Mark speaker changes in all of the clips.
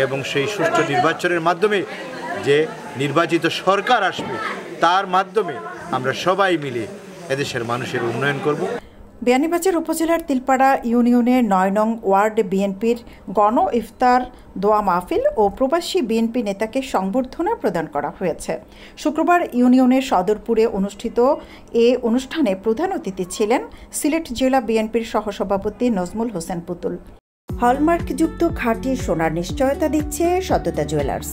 Speaker 1: এবং সেই সুষ্ঠু নির্বাচনের মাধ্যমে যে নির্বাচিত সরকার আসবে তার মাধ্যমে আমরা সবাই মিলে এদেশের মানুষের উন্নয়ন করব।
Speaker 2: বিয়ানীবাজার উপজেলার তিলপাড়া ইউনিয়নের ৯ নং ওয়ার্ড বিএনপির গণ ইফতার দোয়া মাহফিল ও প্রবাসী বিএনপি নেতাকে সংবর্ধনা প্রদান করা হয়েছে। শুক্রবার ইউনিয়নের সদরপুরে অনুষ্ঠিত এ অনুষ্ঠানে প্রধান অতিথি ছিলেন সিলেট জেলা বিএনপির সহসভাপতি নজমুল হোসেন পুতুল। হলমার্কযুক্ত খাঁটি সোনার নিশ্চয়তা দিচ্ছে সততা জুয়েলার্স।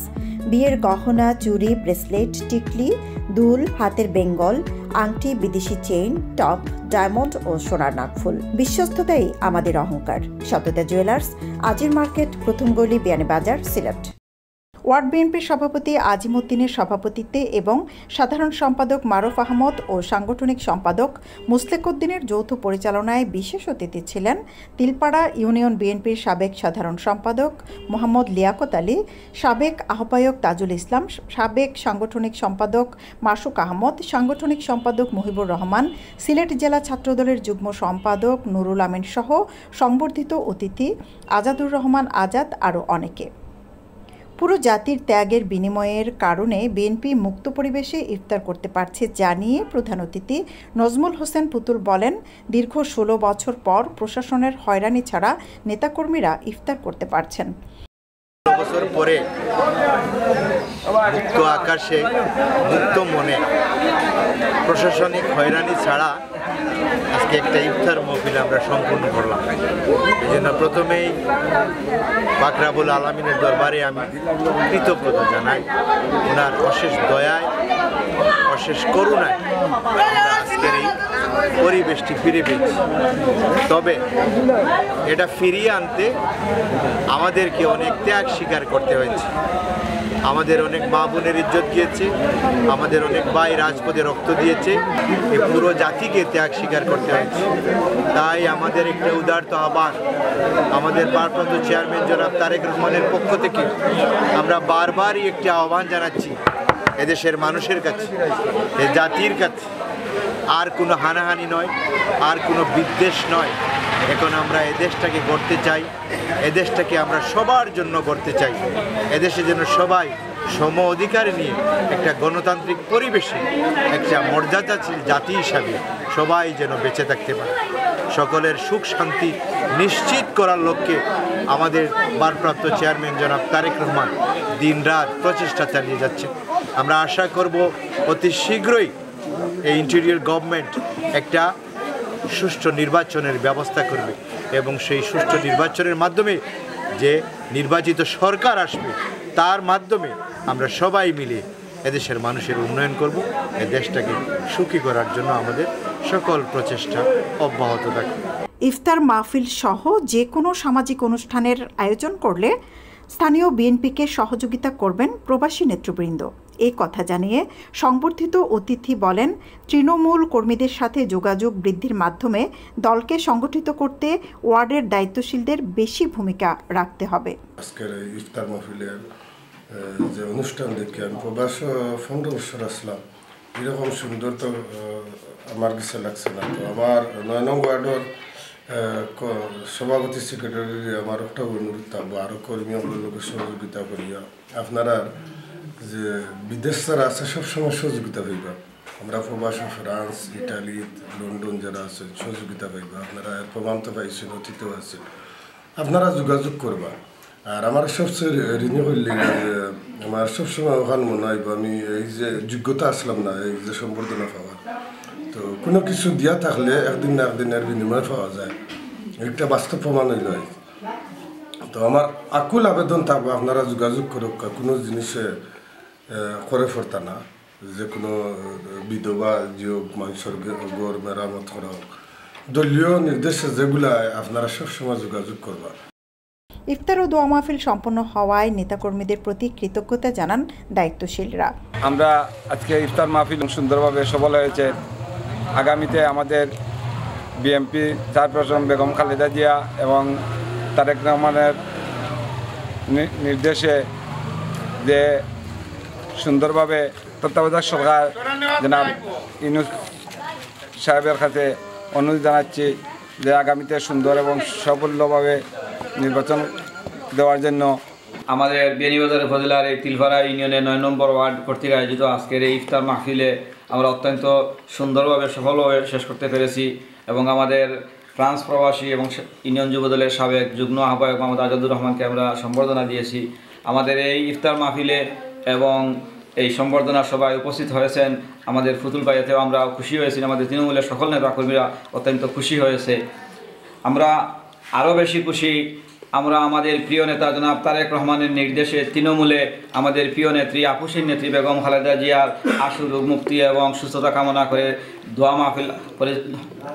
Speaker 2: বিয়ের গহনা, চুড়ি, ব্রেসলেট, টিকলি, দুল, হাতের বেঙ্গল, আংটি, বিদেশি চেইন, টপ, ডায়মন্ড ও সোনার নাকফুল। বিশ্বস্ততাই আমাদের অহংকার। সততা জুয়েলার্স, আজির মার্কেট, প্রথম গলি, বিয়ানীবাজার, সিলেট। ওয়ার্ড বিএনপির সভাপতি আজিম উদ্দিনের সভাপতিত্বে এবং সাধারণ সম্পাদক মারুফ আহমদ ও সাংগঠনিক সম্পাদক মুসলেক উদ্দিনের যৌথ পরিচালনায় বিশেষ অতিথি ছিলেন তিলপাড়া ইউনিয়ন বিএনপির সাবেক সাধারণ সম্পাদক মোহাম্মদ লিয়াকত আলী, সাবেক আহ্বায়ক তাজুল ইসলাম, সাবেক সাংগঠনিক সম্পাদক মাসুক আহমদ, সাংগঠনিক সম্পাদক মুহিবুর রহমান, সিলেট জেলা ছাত্রদলের যুগ্ম সম্পাদক নুরুল আমিন সহ সংবর্ধিত অতিথি আজাদুর রহমান আজাদ আরও অনেকে। পুরো জাতির ত্যাগের বিনিময়ের কারণে বিএনপি মুক্ত পরিবেশে ইফতার করতে পারছে জানিয়ে প্রধান অতিথি নজমুল হোসেন পুতুল বলেন, দীর্ঘ ১৬ বছর পর প্রশাসনের হয়রানি ছাড়া নেতাকর্মীরা ইফতার করতে পারছেন।
Speaker 1: বছর পরে মুক্ত আকাশে, মুক্ত মনে, প্রশাসনিক হয়রানি ছাড়া আজকে একটা ইফতার মাহফিল আমরা সম্পূর্ণ করলাম। এই জন্য প্রথমেই পাক রব্বুল আলামিনের দরবারে আমি কৃতজ্ঞতা জানাই। ওনার অশেষ দয়ায়, অশেষ করুণায় আমরা আজকের এই পরিবেশটি ফিরে পেয়েছি। তবে এটা ফিরিয়ে আনতে আমাদেরকে অনেক ত্যাগ স্বীকার করতে হয়েছে। আমাদের অনেক মা বোনের ইজ্জত গিয়েছে, আমাদের অনেক ভাই রাজপথে রক্ত দিয়েছে, এই পুরো জাতিকে ত্যাগ স্বীকার করতে হয়েছে। তাই আমাদের একটা উদারত আহ্বান আমাদের ভারপ্রাপ্ত চেয়ারম্যান জনাব তারেক রহমানের পক্ষ থেকে আমরা বারবারই একটি আহ্বান জানাচ্ছি এদেশের মানুষের কাছে, এই জাতির কাছে। আর কোনো হানাহানি নয়, আর কোনো বিদ্বেষ নয়। এখন আমরা এদেশটাকে গড়তে চাই, এদেশটাকে আমরা সবার জন্য গড়তে চাই। এদেশে যেন সবাই সম অধিকার নিয়ে একটা গণতান্ত্রিক পরিবেশে একটা মর্যাদাশীল জাতি হিসাবে সবাই যেন বেঁচে থাকতে পারে। সকলের সুখ শান্তি নিশ্চিত করার লক্ষ্যে আমাদের ভারপ্রাপ্ত চেয়ারম্যান জনাব তারেক রহমান দিনরাত প্রচেষ্টা চালিয়ে যাচ্ছে। আমরা আশা করব অতি শীঘ্রই এই ইন্টেরিয়র গভর্নমেন্ট একটা সুষ্ঠু নির্বাচনের ব্যবস্থা করবে এবং সেই সুষ্ঠু নির্বাচনের মাধ্যমে যে নির্বাচিত সরকার আসবে তার মাধ্যমে আমরা সবাই মিলে এদেশের মানুষের উন্নয়ন করব। এই দেশটাকে সুখী করার জন্য আমাদের সকল প্রচেষ্টা অব্যাহত থাকবে।
Speaker 2: ইফতার মাহফিল সহ যে কোনো সামাজিক অনুষ্ঠানের আয়োজন করলে স্থানীয় বিএনপিকে সহযোগিতা করবেন প্রবাসী নেতৃবৃন্দ। এই কথা জানিয়ে সংবর্ধিত অতিথি বলেন, তৃণমূল কর্মীদের সাথে যোগাযোগ বৃদ্ধির মাধ্যমে দলকে সংগঠিত করতে ওয়ার্ডের দায়িত্বশীলদের বেশি ভূমিকা রাখতে হবে।
Speaker 3: আজকের ইফতার মাহফিলের যে অনুষ্ঠান দেখে আমি প্রবাস 15 বছর আসলাম, এরকম সুন্দর তো আমার কাছে লাগছে না। তো আমার 9 নং ওয়ার্ডের সভাপতি সেক্রেটারি আমার একটা অনুরোধ থাকবো, আরও কর্মীগুলোকে সহযোগিতা করিয়া আপনারা যে বিদেশ যারা আছে সবসময় সহযোগিতা পাইবা। আমরা প্রবাস ফ্রান্স, ইটালি, লন্ডন যারা আছে সহযোগিতা পাইবা। আপনারা প্রমাণ তো পাইছেন, অতীতেও আছে, আপনারা যোগাযোগ করবা। আর আমার সবচেয়ে ঋণী হইলে আমার সবসময় ওখানে মনে হইব আমি এই যে যোগ্যতা আসলাম না, এই যে সম্বর্ধনা পাওয়ার, তো কোনো কিছু দিয়া থাকলে একদিন না একদিনের বিনিময় পাওয়া যায়, একটা বাস্তব প্রমাণ হইল। তো আমার আকুল আবেদন থাকবো আপনারা যোগাযোগ করুক। কোনো জিনিসে করে ফোরতা না, যে কোনো বিধবা যোগ মানুষের গড় মেরামত করা হোক, দলীয় নির্দেশে যেগুলা আপনারা সবসময় যোগাযোগ করবা।
Speaker 2: ইফতার ও দোয়া মাহফিল সম্পন্ন হওয়ায় নেতাকর্মীদের প্রতি কৃতজ্ঞতা জানান দায়িত্বশীলরা।
Speaker 4: আমরা আজকে ইফতার মাহফিল সুন্দরভাবে সফল হয়েছে। আগামীতে আমাদের বিএনপি চেয়ারপারসন বেগম খালেদা জিয়া এবং তারেক রহমানের নির্দেশে যে সুন্দরভাবে তত্ত্বাবধায়ক সরকার জনাব ইউনূস সাহেবের কাছে অনুরোধ জানাচ্ছি যে আগামীতে সুন্দর এবং সাফল্যভাবে নির্বাচন দেওয়ার জন্য
Speaker 5: আমাদের বিয়ানীবাজার উপজেলার এই তিলপাড়া ইউনিয়নের 9 নম্বর ওয়ার্ড কর্তৃক আয়োজিত আজকের এই ইফতার মাহফিলে আমরা অত্যন্ত সুন্দরভাবে সফলভাবে শেষ করতে পেরেছি এবং আমাদের ফ্রান্স প্রবাসী এবং ইউনিয়ন যুবদলের সাবেক যুগ্ম আহ্বায়ক মোহাম্মদ আজাদুর রহমানকে আমরা সম্বর্ধনা দিয়েছি। আমাদের এই ইফতার মাহফিলে এবং এই সম্বর্ধনা সভায় উপস্থিত হয়েছেন আমাদের ফুতুল ভাই, এতেও আমরা খুশি হয়েছি। আমাদের তৃণমূলের সকল নেতাকর্মীরা অত্যন্ত খুশি হয়েছে। আমরা আরও বেশি খুশি আমরা আমাদের প্রিয় নেতা জনাব তারেক রহমানের নির্দেশে তৃণমূলে আমাদের প্রিয় নেত্রী আপুসীর নেত্রী বেগম খালেদা জিয়ার আশু রোগ মুক্তি এবং সুস্থতা কামনা করে দোয়া মাহফিল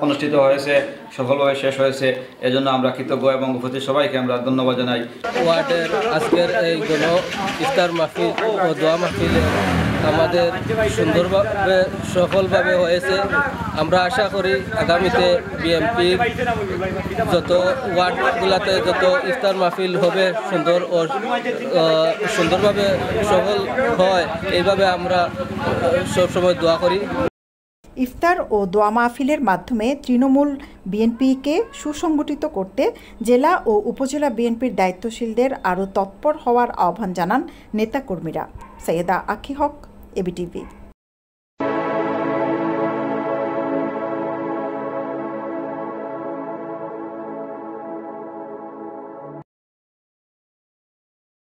Speaker 5: অনুষ্ঠিত হয়েছে, সফলভাবে শেষ হয়েছে। এজন্য আমরা কৃতজ্ঞ এবং উপস্থিত সবাইকে আমরা ধন্যবাদ জানাই।
Speaker 6: ওয়ার্ডের আজকের এই গণ ইফতার মাহফিল ও দোয়া মাহফিলে আমাদের সুন্দরভাবে সফলভাবে হয়েছে। আমরা আশা করি আগামীতে বিএনপির যত ওয়ার্ডগুলোতে যত ইফতার মাহফিল হবে সুন্দরভাবে সফল হয়, এইভাবে আমরা সবসময় দোয়া করি।
Speaker 2: ইফতার ও দোয়া মাহফিলের মাধ্যমে তৃণমূল বিএনপিকে সুসংগঠিত করতে জেলা ও উপজেলা বিএনপির দায়িত্বশীলদের আরও তৎপর হওয়ার আহ্বান জানান নেতাকর্মীরা। সৈয়দা আখি হক, এবিটিভি।